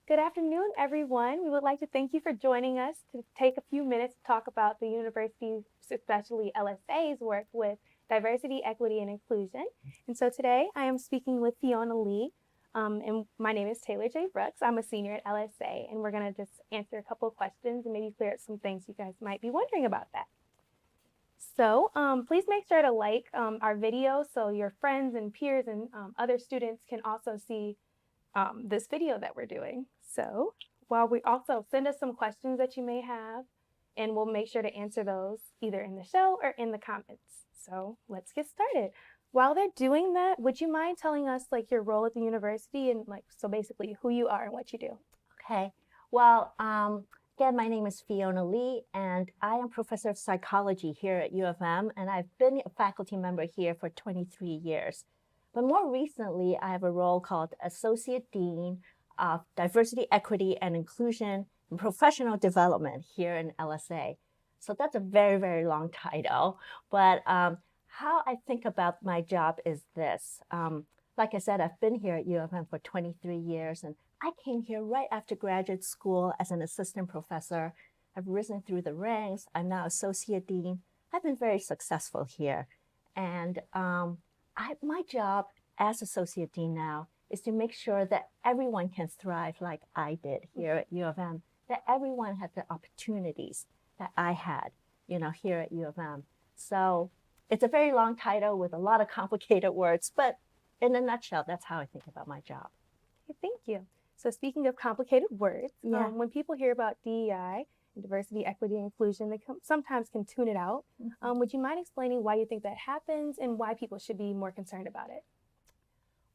Good afternoon, everyone. We would like to thank you for joining us to take a few minutes to talk about the university's, especially LSA's work with diversity, equity, and inclusion. And so today I am speaking with Fiona Lee, and my name is Taylor J. Brooks. I'm a senior at LSA, and we're going to just answer a couple of questions and maybe clear up some things you guys might be wondering about that. So please make sure to like our video so your friends and peers and other students can also see this video that we're doing. So while we also send us some questions that you may have, and we'll make sure to answer those either in the show or in the comments. So let's get started. While they're doing that, would you mind telling us like your role at the university and so basically who you are and what you do? Okay. Well, again, my name is Fiona Lee, and I am professor of psychology here at U of M, and I've been a faculty member here for 23 years. But more recently, I have a role called Associate Dean of Diversity, Equity, and Inclusion and Professional Development here in LSA. So that's a very, very long title. But how I think about my job is this. Like I said, I've been here at U of M for 23 years, and I came here right after graduate school as an assistant professor. I've risen through the ranks. I'm now associate dean. I've been very successful here. And my job as associate dean now is to make sure that everyone can thrive like I did here at U of M, that everyone had the opportunities that I had, here at U of M. So it's a very long title with a lot of complicated words, but in a nutshell, that's how I think about my job. Okay, thank you. So speaking of complicated words, when people hear about DEI, diversity, equity, and inclusion, they sometimes can tune it out. Would you mind explaining why you think that happens and why people should be more concerned about it?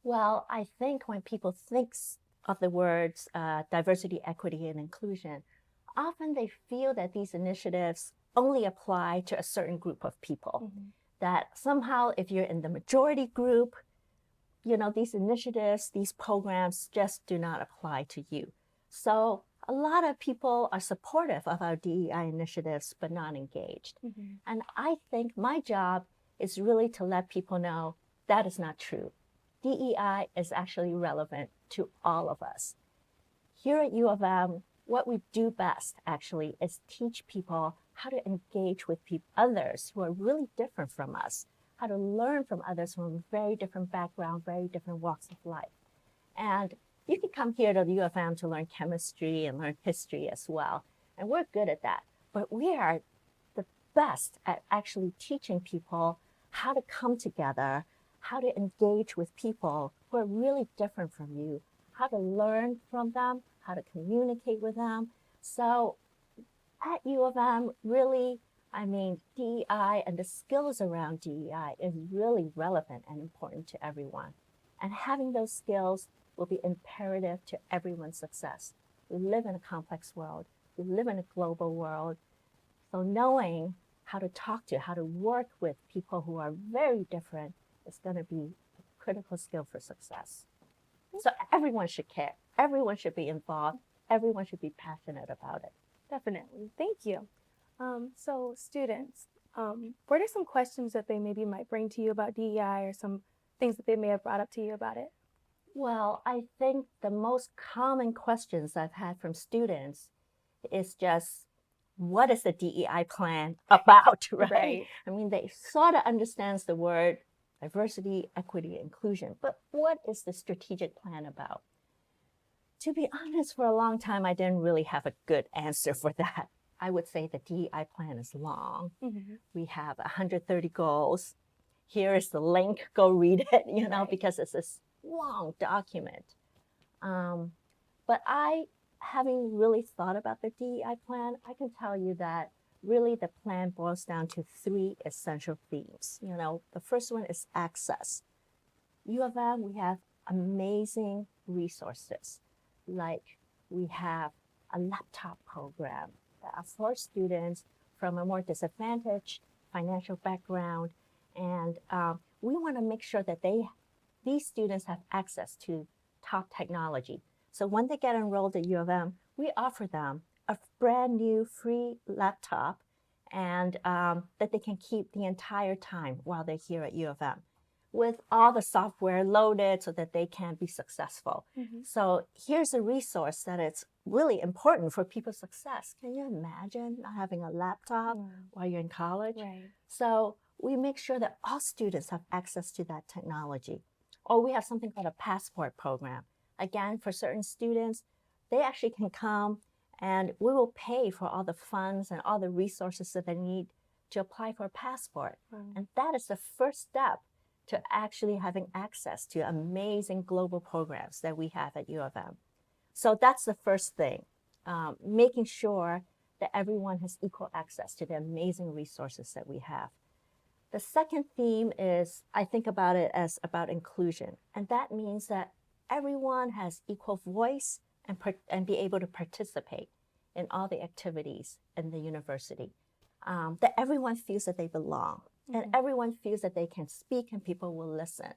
Well, I think when people think of the words diversity, equity, and inclusion, often they feel that these initiatives only apply to a certain group of people. That somehow if you're in the majority group, these initiatives, these programs just do not apply to you. So a lot of people are supportive of our DEI initiatives, but not engaged. And I think my job is really to let people know that is not true. DEI is actually relevant to all of us. Here at U of M, what we do best actually is teach people how to engage with others who are really different from us, how to learn from others from very different backgrounds, very different walks of life. And you can come here to the U of M to learn chemistry and learn history as well. And we're good at that. But we are the best at actually teaching people how to come together, how to engage with people who are really different from you, how to learn from them, how to communicate with them. So at U of M, really, DEI and the skills around DEI is really relevant and important to everyone. And having those skills will be imperative to everyone's success. We live in a complex world. We live in a global world. So knowing how to talk to, how to work with people who are very different is going to be a critical skill for success. So everyone should care. Everyone should be involved. Everyone should be passionate about it. Definitely. Thank you. So students, what are some questions that they maybe might bring to you about DEI or some things that they may have brought up to you about it? Well, I think the most common questions I've had from students is just, what is the DEI plan about, right? They sort of understand the word diversity, equity, inclusion, but what is the strategic plan about? To be honest, for a long time, I didn't really have a good answer for that. I would say the DEI plan is long. We have 130 goals. Here is the link, go read it, because it's this long document. But having really thought about the DEI plan, I can tell you that really the plan boils down to 3 essential themes. The first one is access. U of M, we have amazing resources. Like we have a laptop program that are for students from a more disadvantaged financial background. And we want to make sure that these students have access to top technology. So when they get enrolled at U of M, we offer them a brand new free laptop and that they can keep the entire time while they're here at U of M. with all the software loaded so that they can be successful. Mm-hmm. So here's a resource that it's really important for people's success. Can you imagine not having a laptop while you're in college? Right. So we make sure that all students have access to that technology. Or we have something called a passport program. Again, for certain students, they actually can come and we will pay for all the funds and all the resources that they need to apply for a passport. And that is the first step to actually having access to amazing global programs that we have at U of M. So that's the first thing, making sure that everyone has equal access to the amazing resources that we have. The second theme is, I think about it as about inclusion. And that means that everyone has equal voice and be able to participate in all the activities in the university. That everyone feels that they belong and everyone feels that they can speak and people will listen.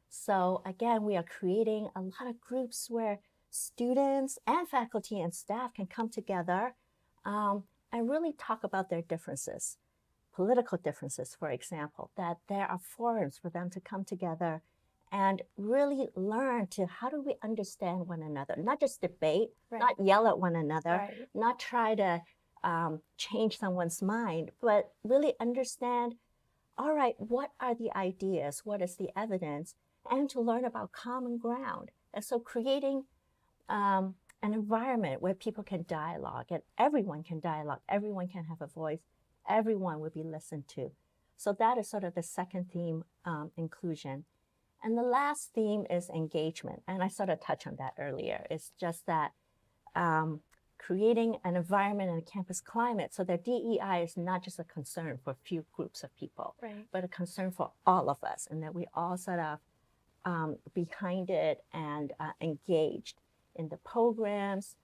So again, we are creating a lot of groups where students and faculty and staff can come together and really talk about their differences. Political differences, for example, that there are forums for them to come together and really learn to how do we understand one another, not just debate, not yell at one another, not try to change someone's mind, but really understand, all right, what are the ideas, what is the evidence, and to learn about common ground. And so creating an environment where people can dialogue and everyone can dialogue, everyone can have a voice, everyone will be listened to. So that is sort of the second theme, inclusion. And the last theme is engagement. And I sort of touched on that earlier. It's just that creating an environment and a campus climate so that DEI is not just a concern for a few groups of people, but a concern for all of us, and that we all sort of behind it and engaged in the programs,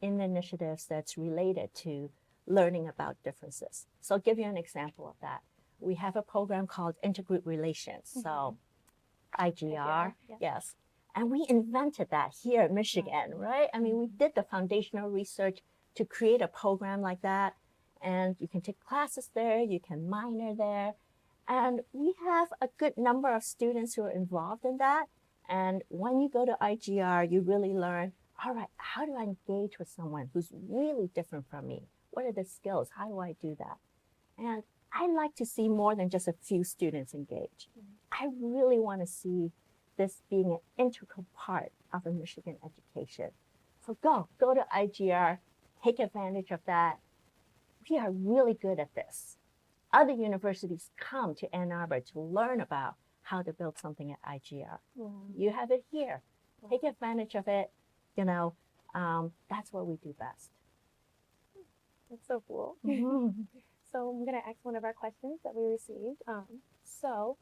in the initiatives that's related to learning about differences. So I'll give you an example of that. We have a program called Intergroup Relations, so IGR, yes. And we invented that here in Michigan, right? I mean, we did the foundational research to create a program like that. And you can take classes there, you can minor there. And we have a good number of students who are involved in that. And when you go to IGR, you really learn, all right, how do I engage with someone who's really different from me? What are the skills? How do I do that? And I like to see more than just a few students engage. I really want to see this being an integral part of a Michigan education. So go to IGR, take advantage of that. We are really good at this. Other universities come to Ann Arbor to learn about how to build something at IGR. You have it here. Take advantage of it. You know, that's what we do best. That's so cool. So I'm going to ask one of our questions that we received. So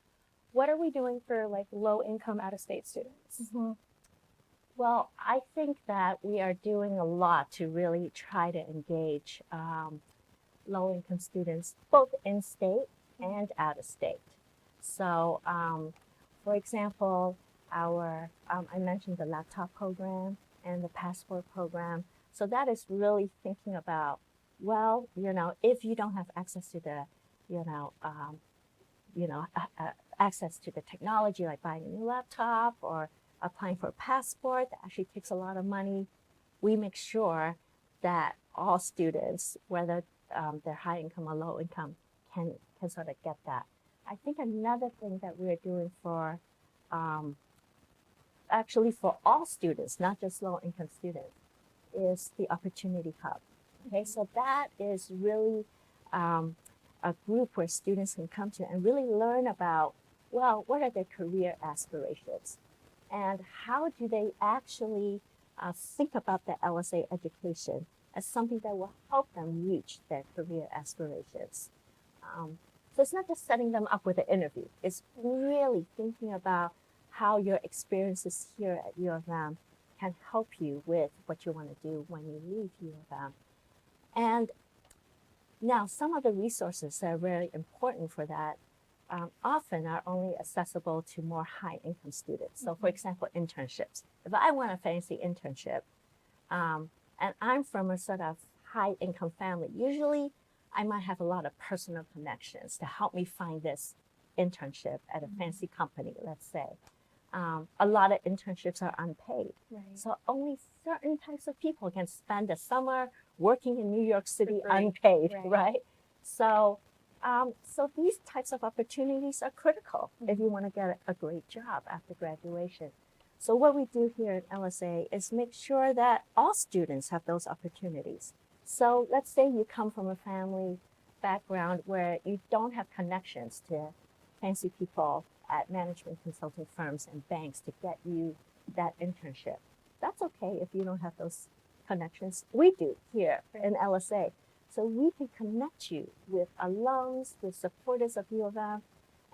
what are we doing for like low-income out-of-state students? Well, I think that we are doing a lot to really try to engage low-income students, both in-state and out-of-state. So, for example, I mentioned the laptop program and the passport program. So that is really thinking about, well, you know, if you don't have access to the, access to the technology, like buying a new laptop or applying for a passport, that actually takes a lot of money. We make sure that all students, whether they're high income or low income, can sort of get that. I think another thing that we're doing for, actually for all students, not just low income students, is the Opportunity Hub. Okay, so that is really a group where students can come to and really learn about, well, what are their career aspirations? And how do they actually think about the LSA education as something that will help them reach their career aspirations? So it's not just setting them up with an interview. It's really thinking about how your experiences here at U of M can help you with what you want to do when you leave U of M. And now some of the resources that are really important for that often are only accessible to more high-income students. So for example, internships. If I want a fancy internship, and I'm from a sort of high-income family, usually I might have a lot of personal connections to help me find this internship at a fancy company, let's say. A lot of internships are unpaid. Right. So only certain types of people can spend the summer working in New York City free. unpaid, Right. right? So, so these types of opportunities are critical if you want to get a great job after graduation. So what we do here at LSA is make sure that all students have those opportunities. So let's say you come from a family background where you don't have connections to fancy people at management consulting firms and banks to get you that internship. That's okay if you don't have those connections. We do here in LSA. So we can connect you with alums, with supporters of U of M,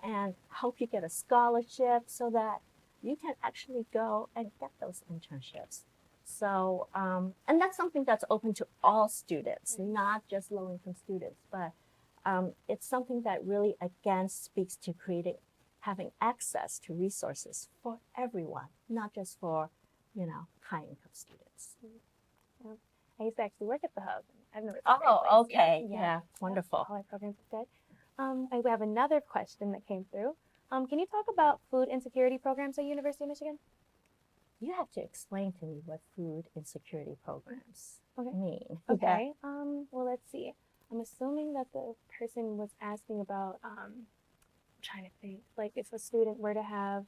and help you get a scholarship so that you can actually go and get those internships. So, and that's something that's open to all students, not just low-income students, but it's something that really, again, speaks to having access to resources for everyone, not just for, high-income students. Yeah. I used to actually work at the Hub. I've never. Oh, okay. Yeah, wonderful. All our programs are good. We have another question that came through. Can you talk about food insecurity programs at University of Michigan? You have to explain to me what food insecurity programs mean. Okay. Well, let's see. I'm assuming that the person was asking about, I'm trying to think, like if a student were to have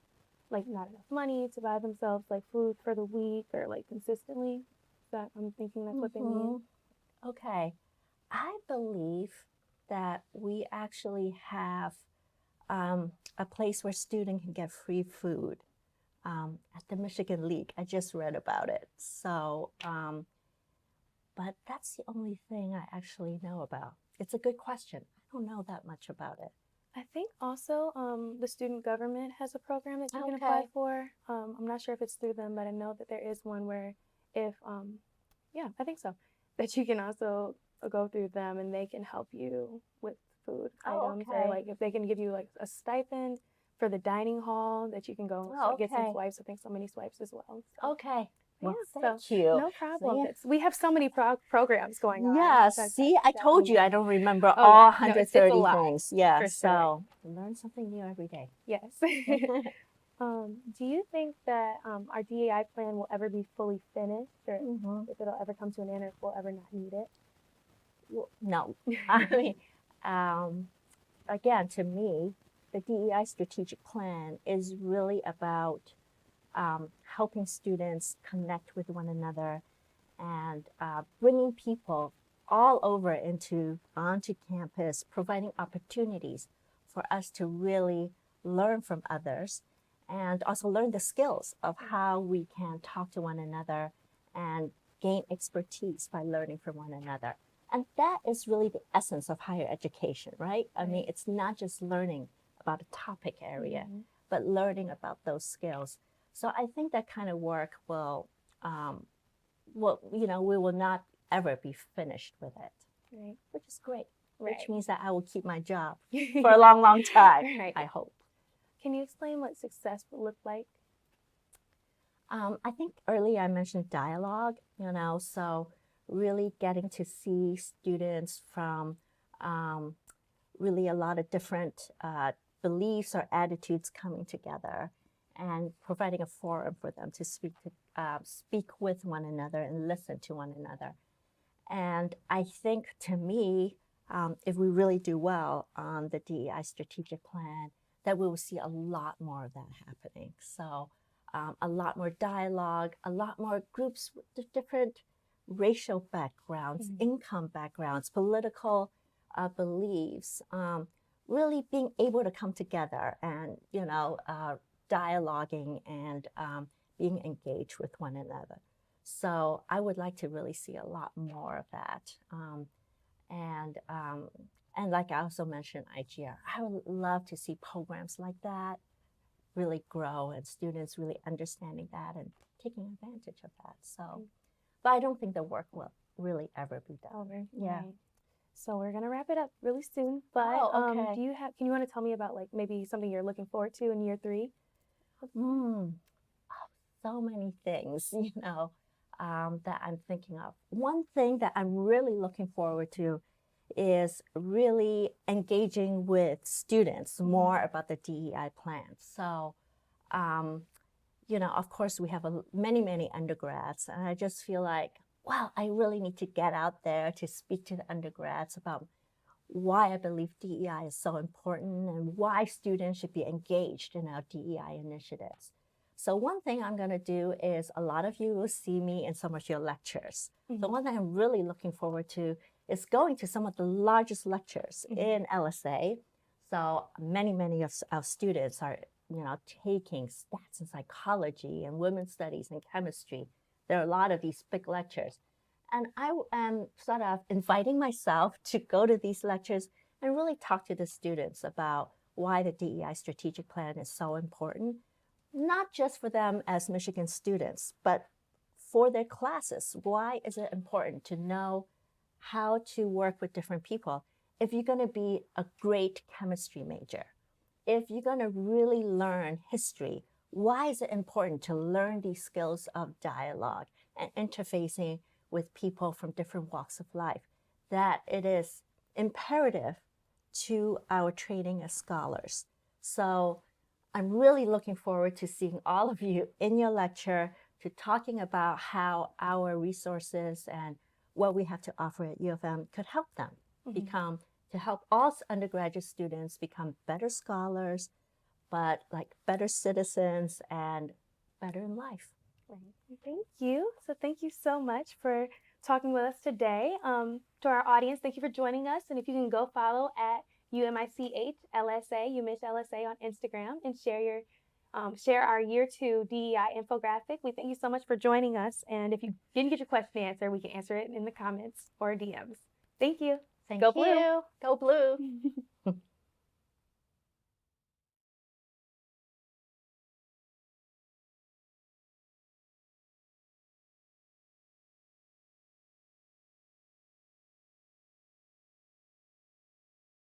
like not enough money to buy themselves like food for the week or like consistently, that I'm thinking that's what they mean. Okay. I believe that we actually have a place where students can get free food at the Michigan League. I just read about it. So, but that's the only thing I actually know about. It's a good question. I don't know that much about it. I think also the student government has a program that you can apply for. I'm not sure if it's through them, but I know that there is one where if, yeah, I think so, that you can also go through them and they can help you with food items or like if they can give you like a stipend for the dining hall that you can go get some swipes. I think so many swipes as well. So. Okay. Well, yeah, thank you. No problem. So, we have so many programs going on. Yeah, see, I told you I don't remember all 130 things. Yeah, so learn something new every day. Yes. Do you think that our DEI plan will ever be fully finished or if it'll ever come to an end or if we'll ever not need it? Well, no. I mean, again, to me, the DEI strategic plan is really about helping students connect with one another and bringing people all over onto campus, providing opportunities for us to really learn from others and also learn the skills of how we can talk to one another and gain expertise by learning from one another. And that is really the essence of higher education, right? I mean, it's not just learning about a topic area, but learning about those skills. So I think that kind of work will, we will not ever be finished with it, which is great, which means that I will keep my job for a long, long time, I hope. Can you explain what success will look like? I think earlier I mentioned dialogue, so really getting to see students from really a lot of different beliefs or attitudes coming together and providing a forum for them to speak with one another and listen to one another. And I think, to me, if we really do well on the DEI strategic plan, that we will see a lot more of that happening. So a lot more dialogue, a lot more groups with different racial backgrounds, income backgrounds, political beliefs, really being able to come together and, dialoguing and being engaged with one another. So I would like to really see a lot more of that. And like I also mentioned IGR, I would love to see programs like that really grow and students really understanding that and taking advantage of that. So, but I don't think the work will really ever be done. Yeah. Right. So we're gonna wrap it up really soon. But can you want to tell me about like maybe something you're looking forward to in year 3? So many things, that I'm thinking of. One thing that I'm really looking forward to is really engaging with students more about the DEI plan. So, of course, we have many undergrads, and I just feel like, wow, I really need to get out there to speak to the undergrads about why I believe DEI is so important and why students should be engaged in our DEI initiatives. So one thing I'm going to do is a lot of you will see me in some of your lectures. So one thing I'm really looking forward to is going to some of the largest lectures in LSA. So many of our students are, taking stats in psychology and women's studies and chemistry. There are a lot of these big lectures. And I am sort of inviting myself to go to these lectures and really talk to the students about why the DEI strategic plan is so important, not just for them as Michigan students, but for their classes. Why is it important to know how to work with different people? If you're going to be a great chemistry major, if you're going to really learn history, why is it important to learn these skills of dialogue and interfacing with people from different walks of life? That it is imperative to our training as scholars. So I'm really looking forward to seeing all of you in your lecture, to talking about how our resources and what we have to offer at U of M could help them to help all undergraduate students become better scholars, but like better citizens and better in life. Thank you. So thank you so much for talking with us today. To our audience, thank you for joining us. And if you can go follow at UMICH-LSA, UMICH-LSA on Instagram, and share our year 2 DEI infographic. We thank you so much for joining us. And if you didn't get your question answered, we can answer it in the comments or DMs. Thank you. Thank Go you. Blue. Go Blue.